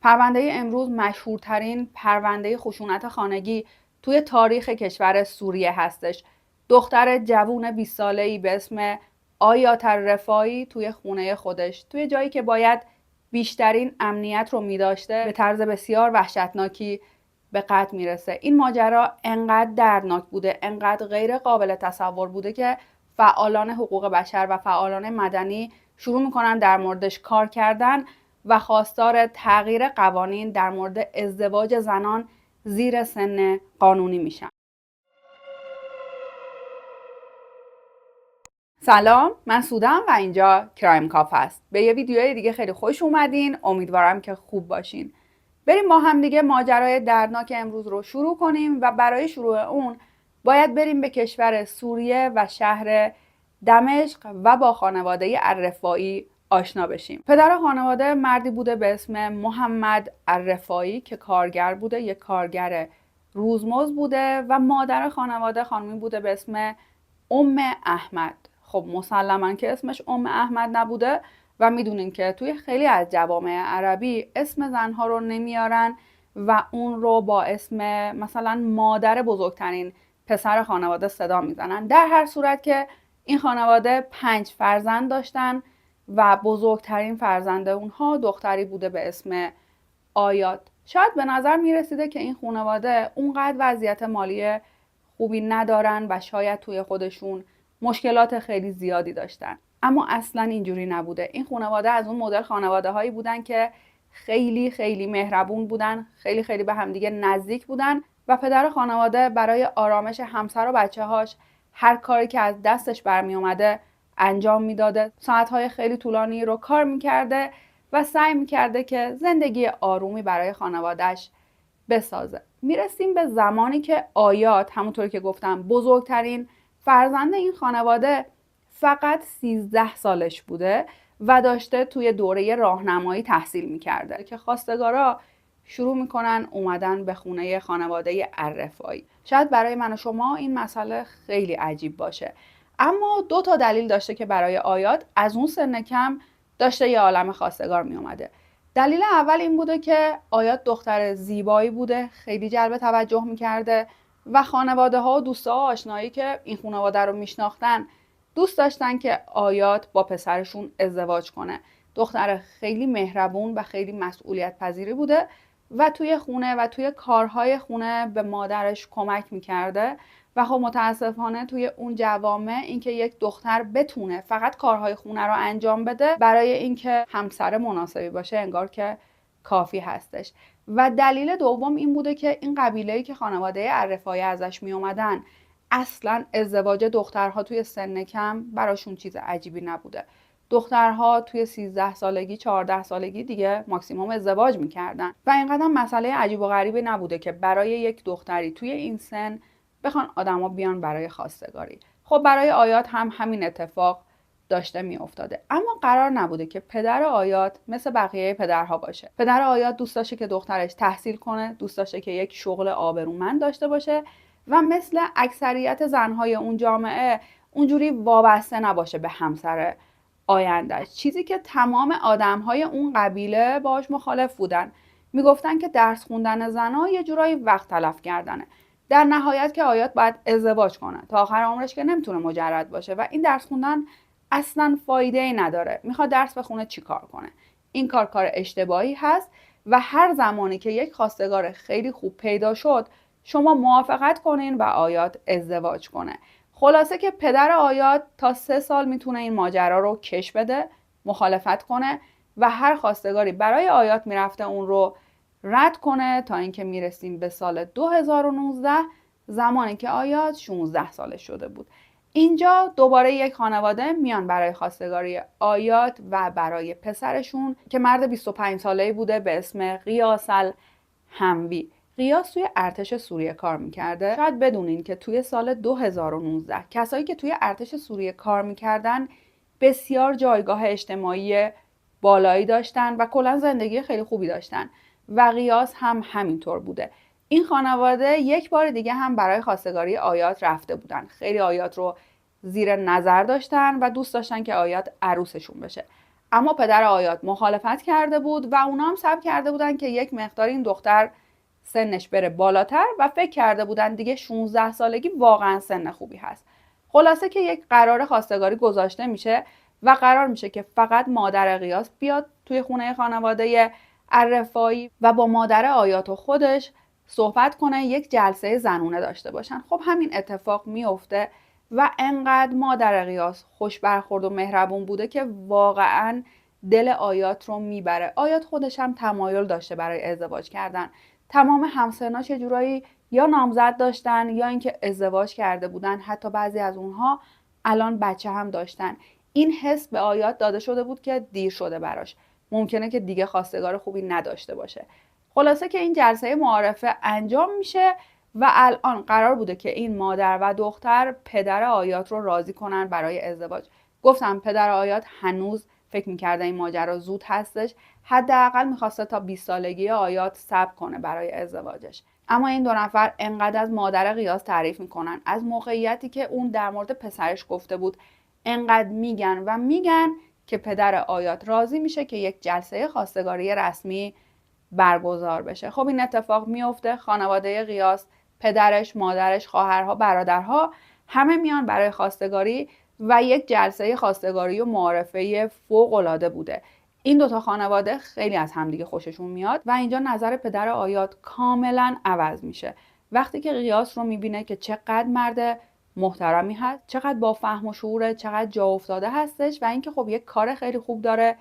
پرونده امروز مشهورترین پرونده خشونت خانگی توی تاریخ کشور سوریه هستش. دختر جوون 20 ساله‌ای به اسم آیات الرفاعی توی خونه خودش، توی جایی که باید بیشترین امنیت رو می‌داشته، به طرز بسیار وحشتناکی به قتل میرسه. این ماجرا انقدر دردناک بوده، انقدر غیر قابل تصور بوده که فعالان حقوق بشر و فعالان مدنی شروع میکنن در موردش کار کردن و خواستار تغییر قوانین در مورد ازدواج زنان زیر سن قانونی میشن. سلام، من سودم و اینجا کرایم کاف است. به یه ویدیوی دیگه خیلی خوش اومدین. امیدوارم که خوب باشین. بریم با هم دیگه ماجرای دردناک امروز رو شروع کنیم و برای شروع اون باید بریم به کشور سوریه و شهر دمشق و با خانواده الرفاعی آشنا بشیم. پدر خانواده مردی بوده به اسم محمد الرفاعی که کارگر بوده، یک کارگر روزمزد بوده و مادر خانواده خانمی بوده به اسم احمد. خب مسلما که اسمش احمد نبوده و میدونین که توی خیلی از جوامع عربی اسم زنها رو نمیارن و اون رو با اسم مثلا مادر بزرگترین پسر خانواده صدا میزنن. در هر صورت که این خانواده 5 فرزند داشتن و بزرگترین فرزند اونها دختری بوده به اسم آیات. شاید به نظر میرسیده که این خانواده اونقدر وضعیت مالی خوبی ندارن و شاید توی خودشون مشکلات خیلی زیادی داشتن، اما اصلا اینجوری نبوده. این خانواده از اون مدل خانواده هایی بودن که خیلی خیلی مهربون بودن، خیلی خیلی به همدیگه نزدیک بودن و پدر خانواده برای آرامش همسر و بچه هاش هر کاری که از دستش برمی اومده انجام میداده. ساعتهای خیلی طولانی رو کار میکرده و سعی میکرده که زندگی آرومی برای خانوادهش بسازه. میرسیم به زمانی که آیات، همونطور که گفتم بزرگترین فرزند این خانواده، فقط 13 سالش بوده و داشته توی دوره راهنمایی تحصیل میکرده که خواستگارا شروع میکنن اومدن به خونه خانواده الرفاعی. شاید برای من و شما این مسئله خیلی عجیب باشه، اما 2 تا دلیل داشته که برای آیات از اون سن کم داشته یه عالم خواستگار میومده. دلیل اول این بوده که آیات دختر زیبایی بوده، خیلی جلب توجه میکرده و خانواده ها و دوستا و آشنایی که این خانواده رو میشناختن دوست داشتن که آیات با پسرشون ازدواج کنه. دختر خیلی مهربون و خیلی مسئولیت پذیری بوده و توی خونه و توی کارهای خونه به مادرش کمک میکرده و خب متاسفانه توی اون جوامع اینکه یک دختر بتونه فقط کارهای خونه رو انجام بده برای اینکه همسر مناسبی باشه انگار که کافی هستش. و دلیل دوم این بوده که این قبیله‌ای که خانواده الرفاعی ازش می اومدن اصلا ازدواج دخترها توی سن کم براشون چیز عجیبی نبوده. دخترها توی 13 سالگی 14 سالگی دیگه ماکسیموم ازدواج میکردن و اینقدر مسئله عجیب و غریبی نبوده که برای یک دختری توی این سن بخوان آدما بیان برای خواستگاری. خب برای آیات هم همین اتفاق داشته میافتاده، اما قرار نبوده که پدر آیات مثل بقیه پدرها باشه. پدر آیات دوست داشته که دخترش تحصیل کنه، دوست داشته که یک شغل آبرومند داشته باشه و مثل اکثریت زنهای اون جامعه اونجوری وابسته نباشه به همسر آیندهش، چیزی که تمام آدمهای اون قبیله باهاش مخالف بودن. میگفتن که درس خوندن زنها یه جورایی وقت تلف کردنه. در نهایت که آیات باید ازدواج کنه تا آخر عمرش که نمیتونه مجرد باشه و این درس خوندن اصلا فایده ای نداره. میخواد درس بخونه چی کار کنه؟ این کار اشتباهی هست و هر زمانی که یک خواستگار خیلی خوب پیدا شد شما موافقت کنین و آیات ازدواج کنه. خلاصه که پدر آیات تا 3 سال میتونه این ماجرا رو کش بده، مخالفت کنه و هر خواستگاری برای آیات میرفته اون رو رد کنه تا اینکه میرسیم به سال 2019، زمانی که آیات 16 سالش شده بود. اینجا دوباره یک خانواده میان برای خواستگاری آیات و برای پسرشون که مرد 25 ساله‌ای بوده به اسم قیاس الحموی. قیاس توی ارتش سوریه کار میکرده. شاید بدونین که توی سال 2019 کسایی که توی ارتش سوریه کار میکردن بسیار جایگاه اجتماعی بالایی داشتن و کلا زندگی خیلی خوبی داشتن و قیاس هم همینطور بوده. این خانواده یک بار دیگه هم برای خواستگاری آیات رفته بودن. خیلی آیات رو زیر نظر داشتن و دوست داشتن که آیات عروسشون بشه، اما پدر آیات مخالفت کرده بود و اونا هم صبر کرده بودن که یک مقدار این دختر سنش بره بالاتر و فکر کرده بودن دیگه 16 سالگی واقعا سن خوبی هست. خلاصه که یک قرار خواستگاری گذاشته میشه و قرار میشه که فقط مادر غیاث بیاد توی خونه خانواده الرفاعی و با مادر آیات و خودش صحبت کنه، یک جلسه زنونه داشته باشن. خب همین اتفاق میفته و انقدر مادر غیاث خوش برخورد و مهربون بوده که واقعا دل آیات رو میبره. آیات خودش هم تمایل داشته برای ازدواج کردن. تمام همسناش یه جورایی یا نامزد داشتن یا اینکه ازدواج کرده بودن، حتی بعضی از اونها الان بچه هم داشتن. این حس به آیات داده شده بود که دیر شده براش، ممکنه که دیگه خواستگار خوبی نداشته باشه. خلاصه که این جلسه معارفه انجام میشه و الان قرار بوده که این مادر و دختر پدر آیات رو راضی کنن برای ازدواج. گفتم پدر آیات هنوز فکر میکرده این ماجرا زود هستش، حداقل میخواسته تا 20 سالگی آیات صبر کنه برای ازدواجش. اما این دو نفر انقدر از مادر غیاث تعریف میکنن، از موقعیتی که اون در مورد پسرش گفته بود انقدر میگن و میگن که پدر آیات راضی میشه که یک جلسه خواستگاری رسمی برگزار بشه. خب این اتفاق میفته، خانواده غیاث، پدرش، مادرش، خواهرها، برادرها همه میان برای خواستگاری و یک جلسه خواستگاری و معارفه فوق‌العاده بوده. این دوتا خانواده خیلی از همدیگه خوششون میاد و اینجا نظر پدر آیات کاملا عوض میشه. وقتی که غیاث رو میبینه که چقدر مرد محترمی هست، چقدر با فهم و شعور، چقدر جا افتاده هستش و اینکه خب یک کار خیلی خوب داره،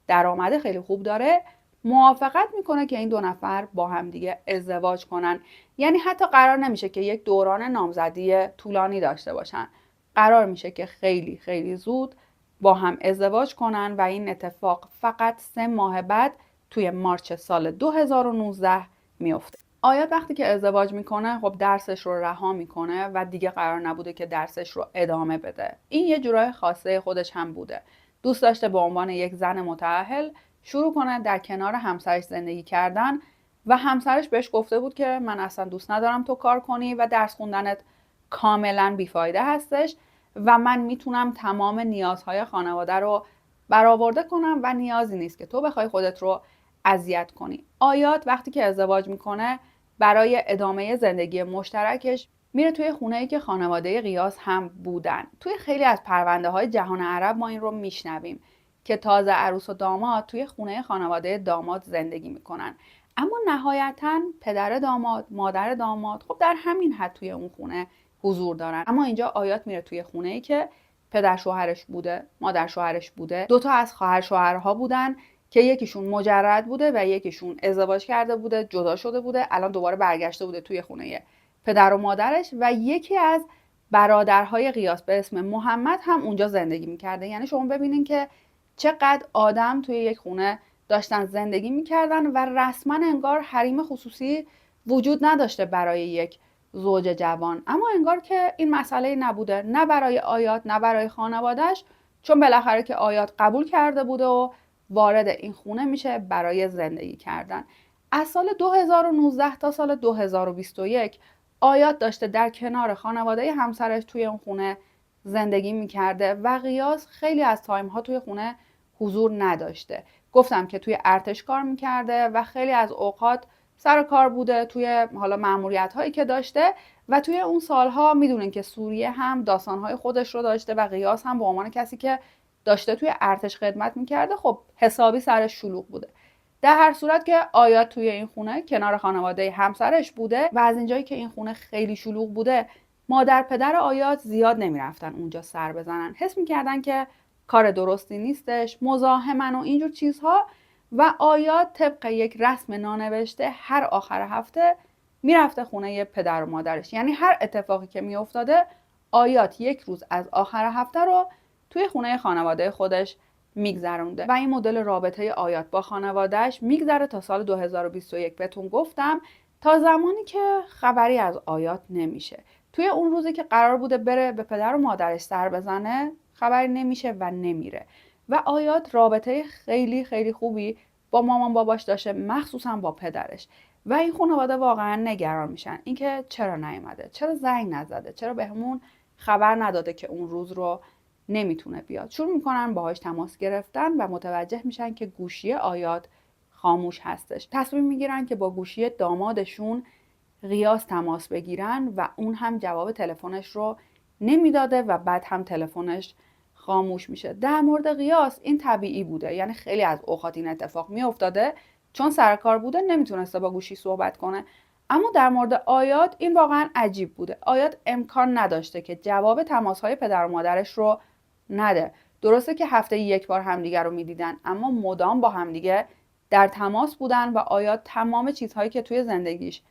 درآمد خیلی خوب داره، موافقت میکنه که این دو نفر با هم دیگه ازدواج کنن. یعنی حتی قرار نمیشه که یک دوران نامزدی طولانی داشته باشن، قرار میشه که خیلی خیلی زود با هم ازدواج کنن و این اتفاق فقط 3 ماه بعد توی مارچ سال 2019 میفته. آیات وقتی که ازدواج میکنه خب درسش رو رها میکنه و دیگه قرار نبوده که درسش رو ادامه بده. این یه جورای خاصه خودش هم بوده. دوست داشته به عنوان یک زن متأهل شروع کنه در کنار همسرش زندگی کردن و همسرش بهش گفته بود که من اصلا دوست ندارم تو کار کنی و درس خوندنت کاملا بیفایده هستش و من میتونم تمام نیازهای خانواده رو برآورده کنم و نیازی نیست که تو بخوای خودت رو اذیت کنی. آیات وقتی که ازدواج میکنه برای ادامه زندگی مشترکش میره توی خونه‌ای که خانواده غیاث هم بودن. توی خیلی از پرونده های جهان عرب ما این رو میشنویم که تازه عروس و داماد توی خونه خانواده داماد زندگی میکنن، اما نهایتاً پدر داماد، مادر داماد خب در همین حد توی اون خونه حضور دارن. اما اینجا آیات میره توی خونه‌ای که پدر شوهرش بوده، مادر شوهرش بوده، 2 تا از خواهر شوهرها بودن که یکیشون مجرد بوده و یکیشون ازدواج کرده بوده، جدا شده بوده، الان دوباره برگشته بوده توی خونه پدر و مادرش و یکی از برادرهای غیاث به اسم محمد هم اونجا زندگی میکرده. یعنی شما ببینین که چقدر آدم توی یک خونه داشتن زندگی میکردن و رسما انگار حریم خصوصی وجود نداشته برای یک زوج جوان. اما انگار که این مسئله نبوده، نه برای آیات نه برای خانواده‌اش، چون بالاخره که آیات قبول کرده بوده و وارد این خونه میشه برای زندگی کردن. از سال 2019 تا سال 2021 آیات داشته در کنار خانواده همسرش توی اون خونه زندگی میکرده و غیاث خیلی از تایم ها توی خونه حضور نداشته. گفتم که توی ارتش کار میکرده و خیلی از اوقات سر کار بوده توی حالا مأموریت هایی که داشته و توی اون سالها میدونین که سوریه هم داستان های خودش رو داشته و غیاث هم به عنوان کسی که داشته توی ارتش خدمت میکرده خب حسابی سرش شلوغ بوده. در هر صورت که آیات توی این خونه کنار خانواده همسرش بوده و از اینجایی که این خونه خیلی شلوغ بوده مادر پدر آیات زیاد نمیرفتن اونجا سر بزنن، حس میکردن که کار درستی نیستش، مزاحمن و اینجور چیزها و آیات طبق یک رسم نانوشته هر آخر هفته میرفته خونه پدر و مادرش. یعنی هر اتفاقی که میافتاده آیات یک روز از آخر هفته رو توی خونه خانواده خودش میگذرونده و این مدل رابطه آیات با خانوادهش میگذره تا سال 2021. بهتون گفتم تا زمانی که خبری از آیات نمیشه. توی اون روزی که قرار بوده بره به پدر و مادرش سر بزنه خبری نمیشه و نمیره و آیات رابطه خیلی خیلی خوبی با مامان باباش داشته، مخصوصا با پدرش و این خانواده واقعا نگران میشن اینکه چرا نیومده، چرا زنگ نزده، چرا بهمون خبر نداده که اون روز رو نمیتونه بیاد. شروع میکنن باهاش تماس گرفتن و متوجه میشن که گوشی آیات خاموش هستش. تصمیم میگیرن که با گوشی دامادشون غیاث تماس بگیرن و اون هم جواب تلفنش رو نمیداده و بعد هم تلفنش خاموش میشه. در مورد غیاث این طبیعی بوده، یعنی خیلی از اوقات این اتفاق میافتاده، چون سر کار بوده نمیتونسته با گوشی صحبت کنه. اما در مورد آیات این واقعا عجیب بوده. آیات امکان نداشته که جواب تماس‌های پدر و مادرش رو نده. درسته که هفته یک بار همدیگه رو میدیدن، اما مدام با همدیگه در تماس بودن و آیات تمام چیزهایی که توی زندگیش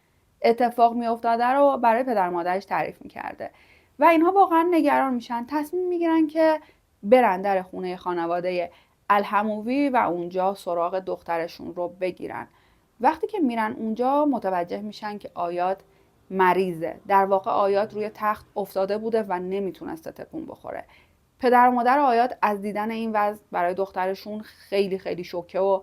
اتفاق میافتاده رو برای پدر مادرش تعریف میکرده و اینها واقعا نگران میشن. تصمیم میگیرن که برن در خونه خانواده الحموی و اونجا سراغ دخترشون رو بگیرن. وقتی که میرن اونجا متوجه میشن که آیات مریضه. در واقع آیات روی تخت افتاده بوده و نمیتونسته تکون بخوره. پدر و مادر آیات از دیدن این وضع برای دخترشون خیلی خیلی شوکه و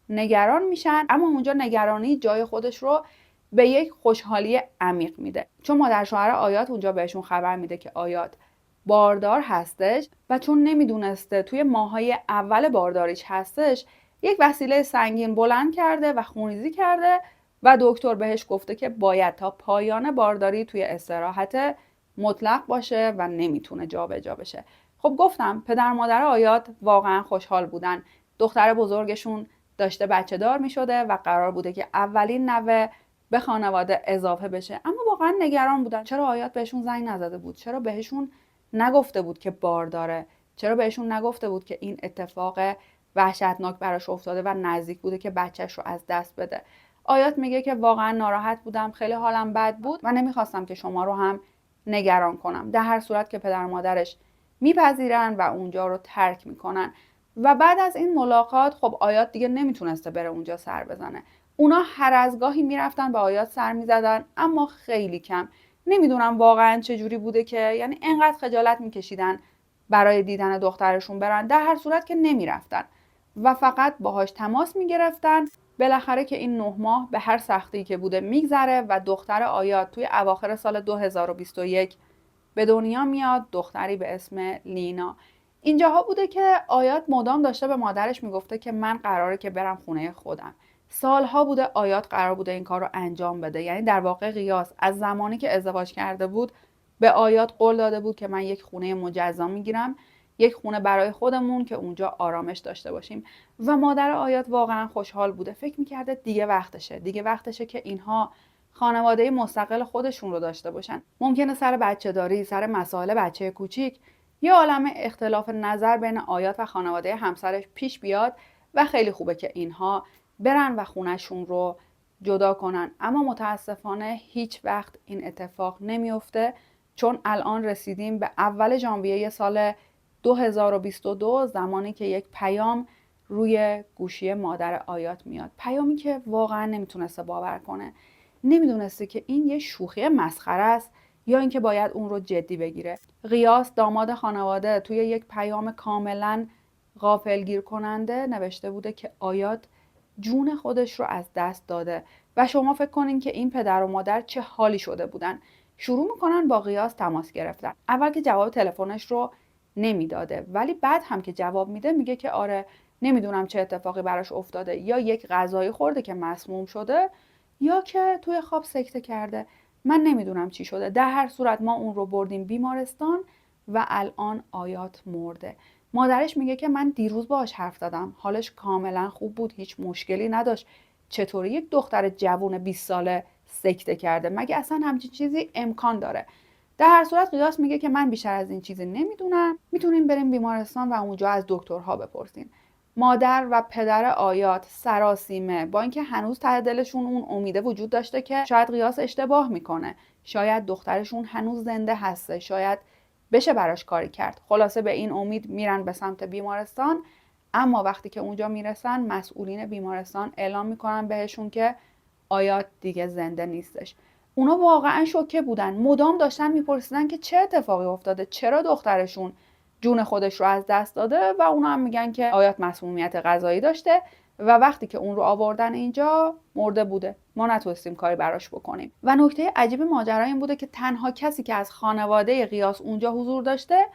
نگران میشن، اما اونجا نگرانی جای خودش رو به یک خوشحالی عمیق میده، چون مادر شوهر آیات اونجا بهشون خبر میده که آیات باردار هستش و چون نمیدونسته توی ماهای اول بارداریش هستش، یک وسیله سنگین بلند کرده و خونریزی کرده و دکتر بهش گفته که باید تا پایان بارداری توی استراحت مطلق باشه و نمیتونه جابجا بشه. خب گفتم پدر مادر آیات واقعا خوشحال بودن. دختر بزرگشون داشته بچه دار می شده و قرار بوده که اولین نوه به خانواده اضافه بشه، اما واقعا نگران بودن. چرا آیات بهشون زنگ نزده بود؟ چرا بهشون نگفته بود که بار داره؟ چرا بهشون نگفته بود که این اتفاق وحشتناک براش افتاده و نزدیک بوده که بچهش رو از دست بده؟ آیات میگه که واقعا ناراحت بودم، خیلی حالم بد بود و نمیخواستم که شما رو هم نگران کنم. در هر صورت که پدر مادرش میپذیرن و اونجا رو ترک میکنن و بعد از این ملاقات خب آیات دیگه نمیتونسته بره اونجا سر بزنه. اونا هر از گاهی میرفتن به آیات سر میزدن، اما خیلی کم. نمیدونم واقعا چجوری بوده که یعنی انقدر خجالت میکشیدن برای دیدن دخترشون برن. در هر صورت که نمیرفتن و فقط باهاش تماس میگرفتن. بالاخره که این 9 ماه به هر سختی که بوده میگذره و دختر آیات توی اواخر سال 2021 به دنیا میاد، دختری به اسم لینا. اینجاها بوده که آیات مدام داشته به مادرش میگفته که من قراره که برم خونه خودم. سالها بوده آیات قرار بوده این کار رو انجام بده. یعنی در واقع غیاث از زمانی که ازدواج کرده بود به آیات قول داده بود که من یک خونه مجزا میگیرم، یک خونه برای خودمون که اونجا آرامش داشته باشیم. و مادر آیات واقعا خوشحال بوده. فکر میکرده دیگه وقتشه که اینها خانواده مستقل خودشون رو داشته باشن. ممکنه سر بچه داری، سر مسائل بچه کوچیک، یه عالمه اختلاف نظر بین آیات و خانواده همسرش پیش بیاد و خیلی خوبه که اینها برن و خونشون رو جدا کنن. اما متاسفانه هیچ وقت این اتفاق نمیفته، چون الان رسیدیم به اول ژانویه سال 2022، زمانی که یک پیام روی گوشی مادر آیات میاد. پیامی که واقعا نمیتونسته باور کنه. نمیدونسته که این یه شوخی مسخره است یا اینکه باید اون رو جدی بگیره. غیاث داماد خانواده توی یک پیام کاملا غافلگیر کننده نوشته بوده که آیات جون خودش رو از دست داده و شما فکر کنین که این پدر و مادر چه حالی شده بودن. شروع میکنن با غیاث تماس گرفتن. اول که جواب تلفنش رو نمیداده، ولی بعد هم که جواب میده میگه که آره نمیدونم چه اتفاقی براش افتاده، یا یک غذایی خورده که مسموم شده یا که توی خواب سکته کرده. من نمیدونم چی شده. در هر صورت ما اون رو بردیم بیمارستان و الان آیات مرده. مادرش میگه که من دیروز باهاش حرف زدم، حالش کاملا خوب بود، هیچ مشکلی نداشت. چطوری یک دختر جوون 20 ساله سکته کرده؟ مگه اصلا همچین چیزی امکان داره؟ در هر صورت غیاث میگه که من بیشتر از این چیزی نمیدونم، میتونیم بریم بیمارستان و اونجا از دکترها بپرسین. مادر و پدر آیات سراسیمه، با اینکه هنوز ته دلشون اون امیده وجود داشته که شاید غیاث اشتباه میکنه، شاید دخترشون هنوز زنده هسته، شاید بشه براش کاری کرد. خلاصه به این امید میرن به سمت بیمارستان. اما وقتی که اونجا میرسن، مسئولین بیمارستان اعلام میکنن بهشون که آیات دیگه زنده نیستش. اونا واقعا شوکه بودن. مدام داشتن میپرسیدن که چه اتفاقی افتاده، چرا دخترشون جون خودش رو از دست داده و اونا هم میگن که آیات مسمومیت غذایی داشته و وقتی که اون رو آوردن اینجا مرده بوده. ما نتونستیم کاری براش بکنیم. و نکته عجیب ماجرا این بوده که تنها کسی که از خانواده غیاث اونجا حضور داشته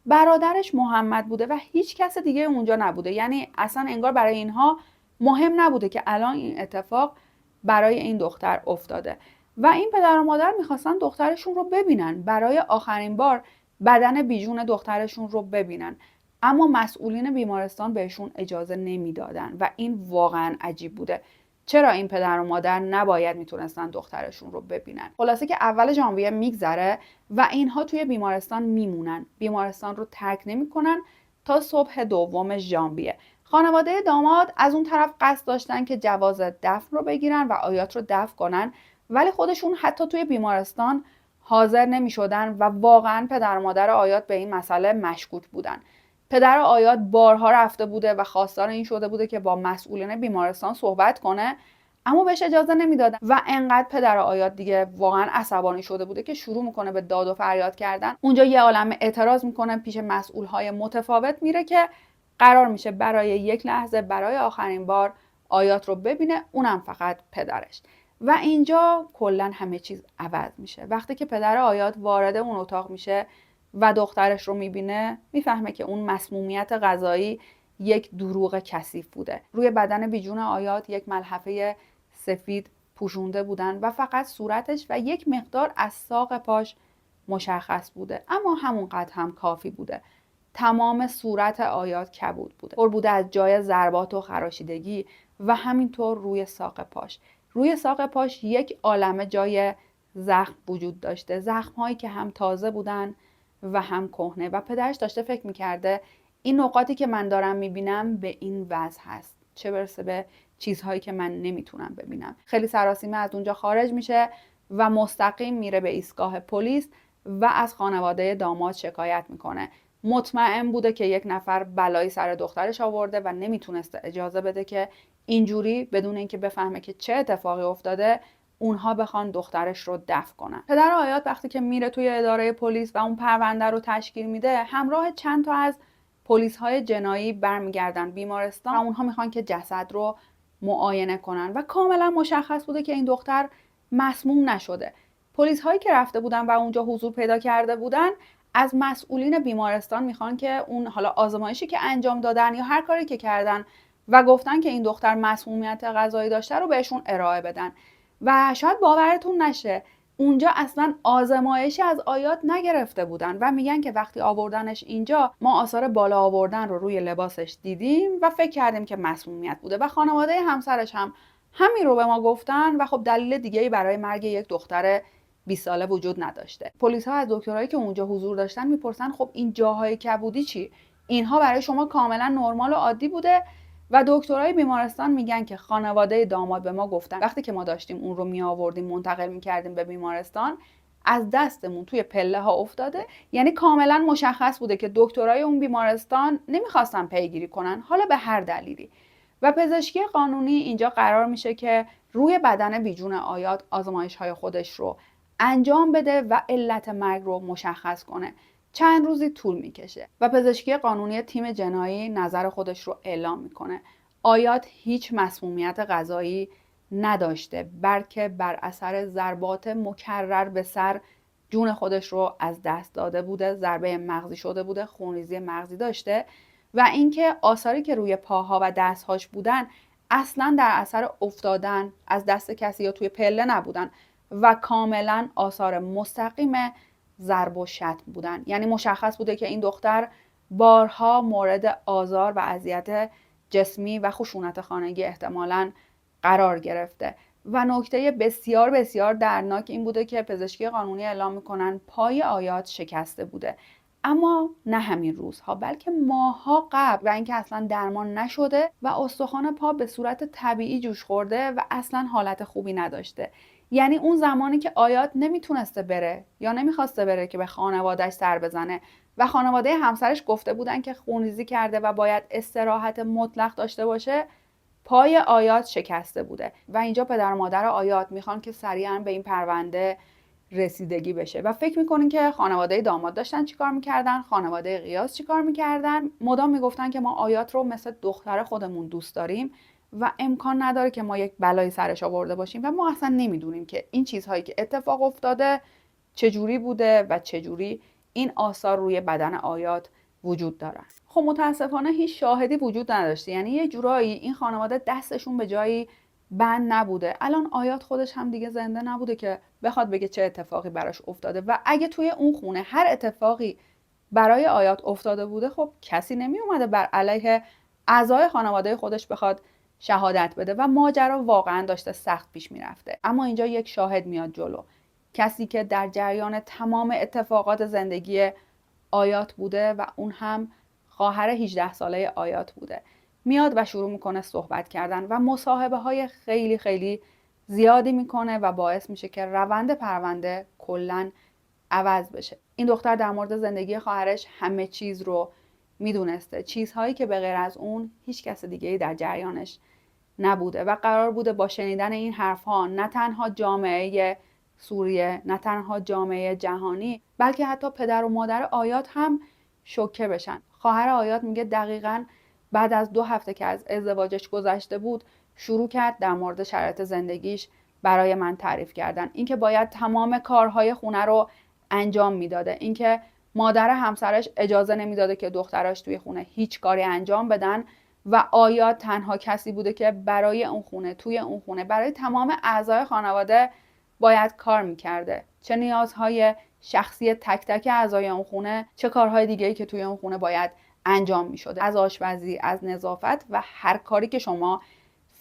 برادرش محمد بوده و هیچ کس دیگه اونجا نبوده. یعنی اصلا انگار برای اینها مهم نبوده که الان این اتفاق برای این دختر افتاده و این پدر و مادر میخواستن دخترشون رو ببینن، برای آخرین بار بدن بیجون دخترشون رو ببینن، اما مسئولین بیمارستان بهشون اجازه نمیدادن و این واقعا عجیب بوده. چرا این پدر و مادر نباید میتونستن دخترشون رو ببینن؟ خلاصه که اول ژانویه میگذره و اینها توی بیمارستان میمونن، بیمارستان رو ترک نمیکنن تا صبح 2 ژانویه. خانواده داماد از اون طرف قصد داشتن که جواز دفن رو بگیرن و آیات رو دفن کنن، ولی خودشون حتی توی بیمارستان حاضر نمیشدن و واقعا پدر و مادر آیات به این مسئله مشکوک بودن. پدر آیات بارها رفته بوده و خواستار این شده بوده که با مسئولین بیمارستان صحبت کنه، اما بهش اجازه نمیدادن و انقدر پدر آیات دیگه واقعا عصبانی شده بوده که شروع میکنه به داد و فریاد کردن. اونجا یه عالمه اعتراض میکنه، پیش مسئولهای متفاوت میره که قرار میشه برای یک لحظه برای آخرین بار آیات رو ببینه، اونم فقط پدرش. و اینجا کلا همه چیز عوض میشه. وقتی که پدر آیات وارد اون اتاق میشه و دخترش رو میبینه، میفهمه که اون مسمومیت غذایی یک دروغ کثیف بوده. روی بدن بیجون آیات یک ملحفه سفید پوشونده بودن و فقط صورتش و یک مقدار از ساق پاش مشخص بوده، اما همونقدر هم کافی بوده. تمام صورت آیات کبود بوده، پر بوده از جای ضربات و خراشیدگی و همینطور روی ساق پاش. روی ساق پاش یک عالمه جای زخم وجود داشته، زخم‌هایی که هم تازه بودن و هم کهنه و پدرش داشته فکر می‌کرده این نقاطی که من دارم می‌بینم به این وضع هست، چه برسه به چیزهایی که من نمیتونم ببینم. خیلی سراسیمه از اونجا خارج میشه و مستقیم میره به ایستگاه پلیس و از خانواده داماد شکایت میکنه. مطمئن بوده که یک نفر بلایی سر دخترش آورده و نمیتونسته اجازه بده که اینجوری بدون اینکه بفهمه که چه اتفاقی افتاده اونها بخوان دخترش رو دفن کنن. پدر آیات وقتی که میره توی اداره پلیس و اون پرونده رو تشکیل میده، همراه چند تا از پلیس‌های جنایی برمیگردن بیمارستان و اونها میخوان که جسد رو معاینه کنن و کاملا مشخص بوده که این دختر مسموم نشده. پلیس‌هایی که رفته بودن و اونجا حضور پیدا کرده بودن از مسئولین بیمارستان میخوان که اون حالا آزمایشی که انجام دادن یا هر کاری که کردن و گفتن که این دختر مسمومیت غذایی داشته رو بهشون ارائه بدن. و شاید باورتون نشه اونجا اصلا آزمایشی از آیات نگرفته بودن و میگن که وقتی آوردنش اینجا ما آثار بالا آوردن رو روی لباسش دیدیم و فکر کردیم که مسمومیت بوده و خانواده همسرش هم همین رو به ما گفتن و خب دلیل دیگه‌ای برای مرگ یک دختر 20 ساله وجود نداشته. پلیس ها از دکترایی که اونجا حضور داشتن میپرسن خب این جاهای کبودی چی؟ اینها برای شما کاملا نرمال و عادی بوده؟ و دکترای بیمارستان میگن که خانواده داماد به ما گفتن وقتی که ما داشتیم اون رو می آوردیم منتقل میکردیم به بیمارستان از دستمون توی پله ها افتاده. یعنی کاملا مشخص بوده که دکترای اون بیمارستان نمیخواستن پیگیری کنن، حالا به هر دلیلی. و پزشکی قانونی اینجا قرار میشه که روی بدن بیجون آیات آزمایش های خودش رو انجام بده و علت مرگ رو مشخص کنه. چند روزی طول میکشه و پزشکی قانونی تیم جنایی نظر خودش رو اعلام میکنه. آیات هیچ مسمومیت غذایی نداشته، بلکه بر اثر ضربات مکرر به سر جون خودش رو از دست داده بوده، ضربه مغزی شده بوده، خونریزی مغزی داشته و اینکه آثاری که روی پاها و دستهاش بودن اصلا در اثر افتادن از دست کسی یا توی پله نبودن و کاملا آثار مستقیم ضرب و شتم بودن. یعنی مشخص بوده که این دختر بارها مورد آزار و اذیت جسمی و خشونت خانگی احتمالاً قرار گرفته. و نکته بسیار بسیار دردناک این بوده که پزشکی قانونی اعلام میکنن پای آیات شکسته بوده، اما نه همین روزها بلکه ماهها قبل و اینکه اصلا درمان نشده و استخوان پا به صورت طبیعی جوش خورده و اصلا حالت خوبی نداشته. یعنی اون زمانی که آیات نمیتونسته بره یا نمیخواسته بره که به خانوادهش سر بزنه و خانواده همسرش گفته بودن که خونریزی کرده و باید استراحت مطلق داشته باشه، پای آیات شکسته بوده و اینجا پدر و مادر آیات میخوان که سریعا به این پرونده رسیدگی بشه و فکر میکنین که خانواده داماد داشتن چیکار میکردن، خانواده قیاس چیکار میکردن. مدام میگفتن که ما آیات رو مثل دختر خودمون دوست داریم و امکان نداره که ما یک بلایی سرش آورده باشیم و ما اصلا نمیدونیم که این چیزهایی که اتفاق افتاده چجوری بوده و چجوری این آثار روی بدن آیات وجود دارن. خب متاسفانه هیچ شاهدی وجود نداشته، یعنی یه جورایی این خانواده دستشون به جایی بند نبوده. الان آیات خودش هم دیگه زنده نبوده که بخواد بگه چه اتفاقی براش افتاده و اگه توی اون خونه هر اتفاقی برای آیات افتاده بوده، خب کسی نمی اومده بر علیه اعضای خانواده خودش بخواد شهادت بده و ماجرا واقعا داشته سخت پیش میرفته. اما اینجا یک شاهد میاد جلو، کسی که در جریان تمام اتفاقات زندگی آیات بوده و اون هم خواهر 18 ساله آیات بوده. میاد و شروع میکنه صحبت کردن و مصاحبه های خیلی خیلی زیادی میکنه و باعث میشه که روند پرونده کلاً عوض بشه. این دختر در مورد زندگی خواهرش همه چیز رو میدونسته، چیزهایی که به غیر از اون هیچ کس دیگه‌ای در جریانش نبوده و قرار بوده با شنیدن این حرفها نه تنها جامعه سوریه، نه تنها جامعه جهانی، بلکه حتی پدر و مادر آیات هم شوکه بشن. خواهر آیات میگه دقیقاً بعد از 2 هفته که از ازدواجش گذشته بود شروع کرد در مورد شرایط زندگیش برای من تعریف کردن. اینکه باید تمام کارهای خونه رو انجام میداده، اینکه مادر همسرش اجازه نمیداده که دختراش توی خونه هیچ کاری انجام بدن و آیات تنها کسی بوده که برای اون خونه، توی اون خونه، برای تمام اعضای خانواده باید کار میکرده. چه نیازهای شخصی تک تک اعضای اون خونه، چه کارهای دیگه‌ای که توی اون خونه باید انجام میشده، از آشپزی، از نظافت و هر کاری که شما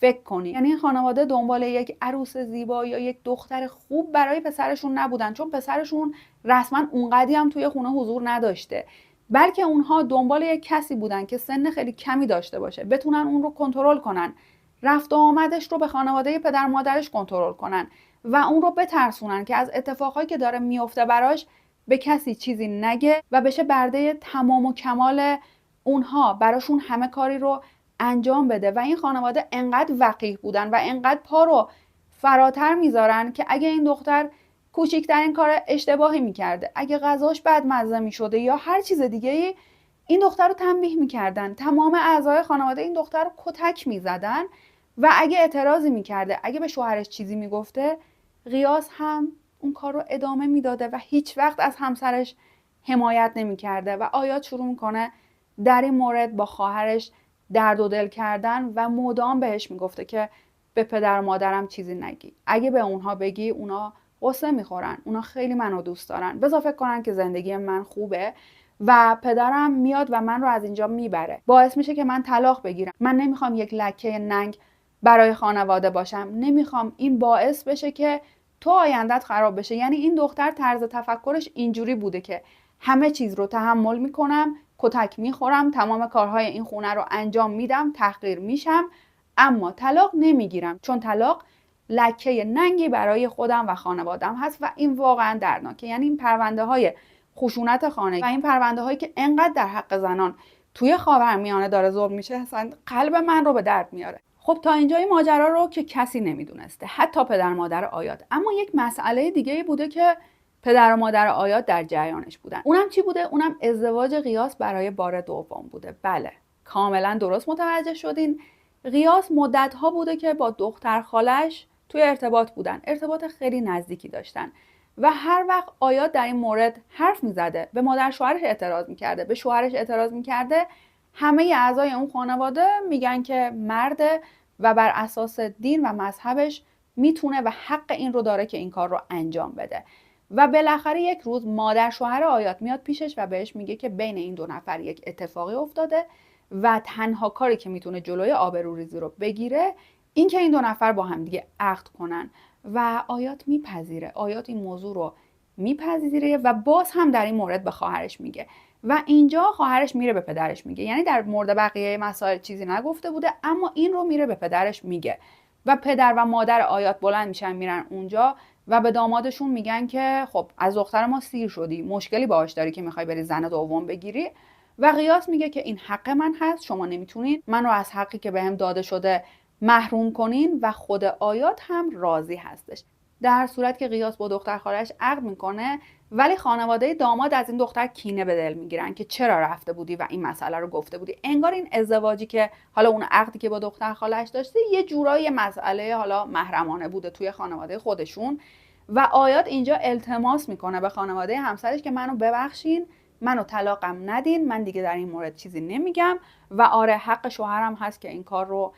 فکر کنی. یعنی این خانواده دنبال یک عروس زیبا یا یک دختر خوب برای پسرشون نبودن، چون پسرشون رسما اونقدی هم توی خونه حضور نداشته، بلکه اونها دنبال یک کسی بودن که سن خیلی کمی داشته باشه، بتونن اون رو کنترل کنن، رفت و آمدش رو به خانواده پدر مادرش کنترل کنن و اون رو بترسونن که از اتفاقایی که داره میفته براش به کسی چیزی نگه و بشه برده تمام و کمال اونها، براشون همه کاری رو انجام بده. و این خانواده انقدر وقیح بودن و انقدر پا رو فراتر میذارن که اگه این دختر کوچکترین کار اشتباهی میکرده، اگه غذاش بد مزه میشده یا هر چیز دیگه‌ای، این دختر رو تنبیه میکردن. تمام اعضای خانواده این دختر رو کتک میزدن و اگه اعتراضی میکرده، اگه به شوهرش چیزی میگفته، قیاس هم اون کار رو ادامه میداده و هیچ وقت از همسرش حمایت نمیکرده. و آیات شروع میکنه در این مورد با خواهرش درد و دل کردن و مدام بهش میگفته که به پدر و مادرم چیزی نگی، اگه به اونها بگی اونا غصه میخورن، اونا خیلی منو دوست دارن، بذار فکر کنن که زندگی من خوبه و پدرم میاد و من رو از اینجا میبره، باعث میشه که من طلاق بگیرم. من نمیخوام یک لکه ننگ برای خانواده باشم، نمیخوام این باعث بشه که تو آیندت خراب بشه. یعنی این دختر طرز تفکرش اینجوری بوده که همه چیز رو تحمل میکنم، کتک میخورم، تمام کارهای این خونه رو انجام میدم، تحقیر میشم، اما طلاق نمیگیرم، چون طلاق لکه ننگی برای خودم و خانوادم هست و این واقعا دردناکه. یعنی این پرونده های خشونت خانگی و این پرونده هایی که انقدر در حق زنان توی خاورمیانه داره ظلم میشه، اصلا قلب من رو به درد میاره. خب تا اینجای ماجرا رو که کسی نمیدونسته، حتی پدر مادر آیات. اما یک مسئله دیگه بوده که پدر و مادر آیات در جریانش بودن. اونم چی بوده؟ اونم ازدواج قیاس برای بار دوم بوده. بله، کاملا درست متوجه شدین. قیاس مدت‌ها بوده که با دختر خالش توی ارتباط بودن، ارتباط خیلی نزدیکی داشتن و هر وقت آیات در این مورد حرف میزده، به مادر شوهرش اعتراض میکرده، به شوهرش اعتراض میکرده، همه اعضای اون خانواده میگن که مرده و بر اساس دین و مذهبش میتونه و حق این رو داره که این کار رو انجام بده. و بالاخره یک روز مادر شوهر آیات میاد پیشش و بهش میگه که بین این دو نفر یک اتفاقی افتاده و تنها کاری که میتونه جلوی آبروریزی رو بگیره این که این دو نفر با هم دیگه عقد کنن. و آیات میپذیره، آیات این موضوع رو میپذیره و باز هم در این مورد به خواهرش میگه و اینجا خواهرش میره به پدرش میگه. یعنی در مورد بقیه مسائل چیزی نگفته بوده، اما این رو میره به پدرش میگه و پدر و مادر آیات بلند میشن میرن اونجا و به دامادشون میگن که خب از دختر ما سیر شدی، مشکلی باهاش داری که میخوای بری زن دوم بگیری؟ و قیاس میگه که این حق من هست، شما نمیتونین من رو از حقی که بهم داده شده محروم کنین و خود آیات هم راضی هستش. در صورت که قیاس با دختر خالش عقد میکنه، ولی خانواده داماد از این دختر کینه به دل میگیرن که چرا رفته بودی و این مسئله رو گفته بودی. انگار این ازدواجی که حالا اون عقدی که با دختر خالش داشته یه جورایی مسئله حالا محرمانه بوده توی خانواده خودشون و آیات اینجا التماس میکنه به خانواده همسرش که منو ببخشین، منو طلاقم ندین، من دیگه در این مورد چیزی نمیگم و آره حق شوهرم هست که این کار رو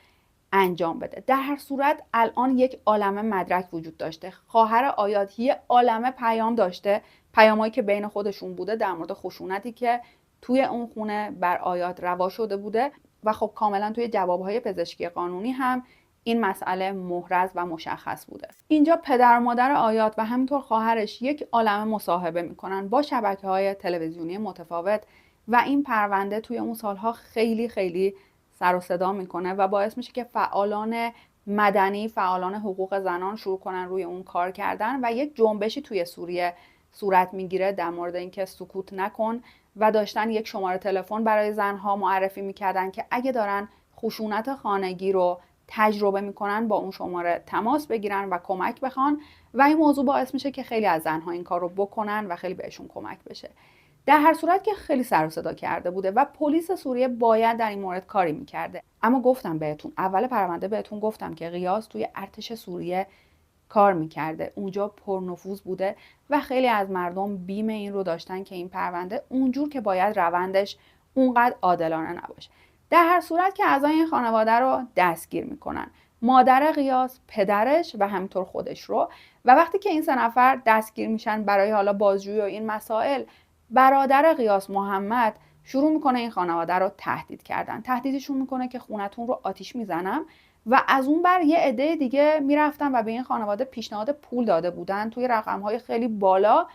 انجام بده. در هر صورت الان یک عالمه مدرک وجود داشته. خواهر آیات یه عالمه پیام داشته، پیامایی که بین خودشون بوده در مورد خشونتی که توی اون خونه بر آیات روا شده بوده و خب کاملا توی جوابهای پزشکی قانونی هم این مسئله محرز و مشخص بوده. اینجا پدر و مادر آیات و همینطور خواهرش یک عالمه مصاحبه میکنن با شبکه‌های تلویزیونی متفاوت و این پرونده توی اون سالها خیلی خیلی سر و صدا میکنه و باعث میشه که فعالان مدنی، فعالان حقوق زنان شروع کنن روی اون کار کردن و یک جنبشی توی سوریه صورت میگیره در مورد اینکه سکوت نکن و داشتن یک شماره تلفن برای زنها معرفی میکردن که اگه دارن خشونت خانگی رو تجربه میکنن با اون شماره تماس بگیرن و کمک بخوان و این موضوع باعث میشه که خیلی از زنها این کار رو بکنن و خیلی بهشون کمک بشه. در هر صورت که خیلی سر و صدا کرده بوده و پلیس سوریه باید در این مورد کاری میکرده. اما گفتم بهتون اول پرونده بهتون گفتم که غیاث توی ارتش سوریه کار میکرده، اونجا پرنفوذ بوده و خیلی از مردم بیم این رو داشتن که این پرونده اونجور که باید روندش اونقدر عادلانه نباشه. در هر صورت که اعضای این خانواده رو دستگیر میکنن، مادر غیاث، پدرش و همینطور خودش رو، و وقتی که این سه نفر دستگیر میشن برای حالا بازجویی و این مسائل، برادر غیاث محمد شروع میکنه این خانواده رو تهدید کردن. تهدیدشون میکنه که خونتون رو آتیش میزنم و از اون بر یه عده دیگه میرفتن و به این خانواده پیشنهاد پول داده بودن توی رقم‌های خیلی بالا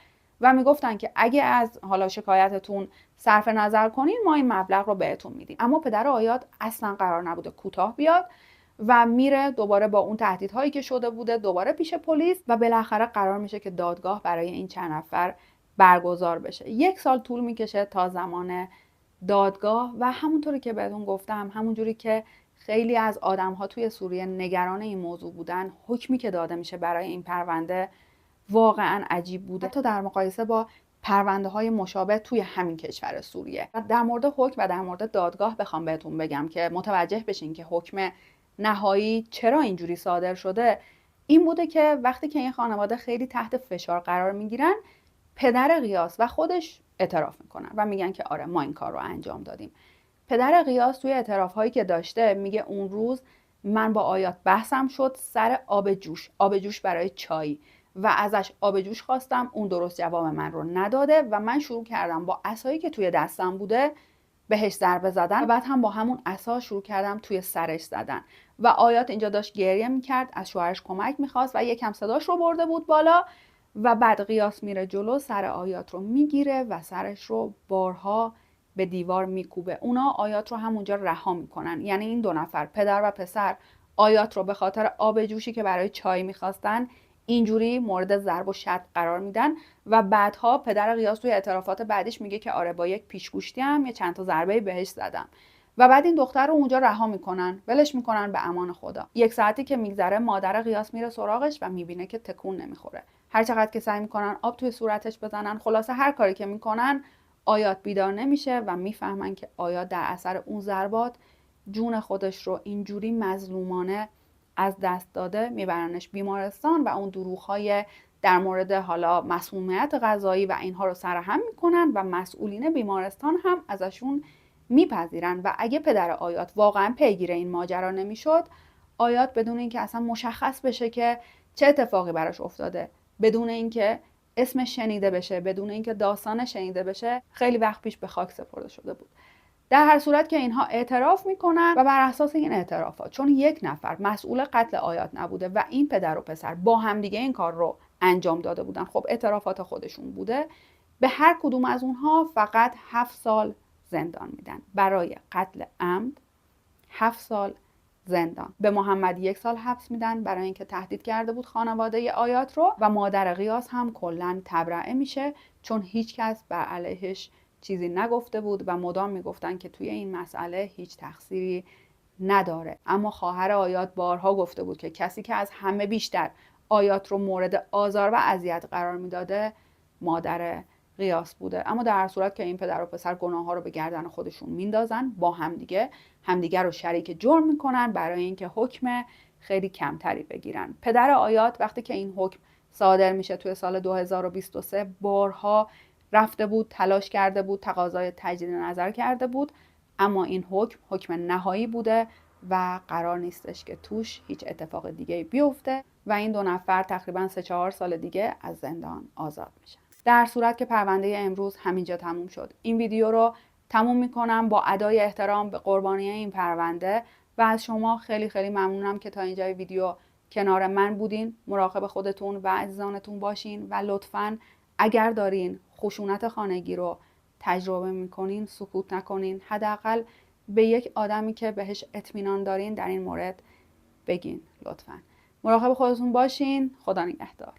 و میگفتن که اگه از حالا شکایتتون صرف نظر کنین ما این مبلغ رو بهتون میدیم. اما پدر آیات اصلا قرار نبوده کوتاه بیاد و میره دوباره با اون تهدیدهایی که شده بوده دوباره پیش پلیس و بالاخره قرار میشه که دادگاه برای این چند نفر برگزار بشه. 1 سال طول میکشه تا زمان دادگاه و همونطوری که بهتون گفتم، همونجوری که خیلی از آدم‌ها توی سوریه نگران این موضوع بودن، حکمی که داده میشه برای این پرونده واقعا عجیب بوده تا در مقایسه با پرونده های مشابه توی همین کشور سوریه. در مورد حکم و در مورد دادگاه بخوام بهتون بگم که متوجه بشین که حکم نهایی چرا اینجوری صادر شده، این بوده که وقتی که این خانواده خیلی تحت فشار قرار میگیرن، پدر غیاث و خودش اعتراف میکنن و میگن که آره ما این کار رو انجام دادیم. پدر غیاث توی اعتراف‌هایی که داشته میگه اون روز من با آیات بحثم شد سر آب جوش برای چای و ازش آب جوش خواستم، اون درست جواب من رو نداده و من شروع کردم با عصایی که توی دستم بوده بهش ضربه زدن و بعد هم با همون عصا شروع کردم توی سرش زدن و آیات اینجا داشت گریه میکرد، از شوهرش کمک میخواست و یکم صداش رو برده بود بالا و بعد غیاث میره جلو، سر آیات رو میگیره و سرش رو بارها به دیوار میکوبه. اونا آیات رو همونجا رها میکنن، یعنی این 2 نفر پدر و پسر آیات رو به خاطر آب جوشی که برای چای میخواستن اینجوری مورد ضرب و شتم قرار میدن و بعدها پدر غیاث توی اعترافات بعدش میگه که آره با یک پیشگوشتی هم یه چند تا ضربه بهش زدم و بعد این دختر رو اونجا رها میکنن، ولش میکنن به امان خدا. 1 ساعتی که میگذره مادر غیاث میره سراغش و میبینه که تکون نمیخوره. هر چقدر که سعی میکنن آب توی صورتش بزنن، خلاصه هر کاری که میکنن، آیات بیدار نمیشه و میفهمن که آیات در اثر اون ضربات جون خودش رو اینجوری مظلومانه از دست داده. میبرنش بیمارستان و اون دروغ‌های در مورد حالا مسمومیت غذایی و اینها رو سرهم میکنن و مسئولین بیمارستان هم ازشون میپذیرن و اگه پدر آیات واقعا پیگیر این ماجرا نمیشد، آیات بدون اینکه اصلا مشخص بشه که چه اتفاقی براش افتاده، بدون اینکه اسمش شنیده بشه، بدون اینکه داستانش شنیده بشه، خیلی وقت پیش به خاک سپرده شده بود. در هر صورت که اینها اعتراف میکنن و بر اساس این اعترافات، چون 1 نفر مسئول قتل آیات نبوده و این پدر و پسر با همدیگه این کار رو انجام داده بودن، خب اعترافات خودشون بوده، به هر کدوم از اونها فقط 7 سال زندان میدن. برای قتل عمد 7 سال زندان. به محمد 1 سال حبس میدن برای اینکه تهدید کرده بود خانواده آیات رو و مادر غیاث هم کلاً تبرئه میشه چون هیچ کس بر علیهش چیزی نگفته بود و مدام میگفتن که توی این مسئله هیچ تقصیری نداره. اما خواهر آیات بارها گفته بود که کسی که از همه بیشتر آیات رو مورد آزار و اذیت قرار میداده مادر غیاث بوده. اما در هر صورت که این پدر و پسر گناه‌ها رو به گردن خودشون میندازن، با همدیگه رو شریک جرم میکنن برای اینکه حکم خیلی کمتری بگیرن. پدر آیات وقتی که این حکم صادر میشه توی سال 2023 بارها رفته بود، تلاش کرده بود، تقاضای تجدید نظر کرده بود، اما این حکم نهایی بوده و قرار نیستش که توش هیچ اتفاق دیگه بیفته و این 2 نفر تقریبا 3-4 سال دیگه از زندان آزاد میشن. در صورت که پرونده امروز همینجا تموم شد. این ویدیو رو تموم میکنم با ادای احترام به قربانی این پرونده و از شما خیلی خیلی ممنونم که تا اینجای ویدیو کنار من بودین. مراقب خودتون و عزیزانتون باشین و لطفاً اگر دارین خشونت خانگی رو تجربه میکنین سکوت نکنین. حداقل به یک آدمی که بهش اطمینان دارین در این مورد بگین لطفاً. مراقب خودتون باشین. خدا نگهدار.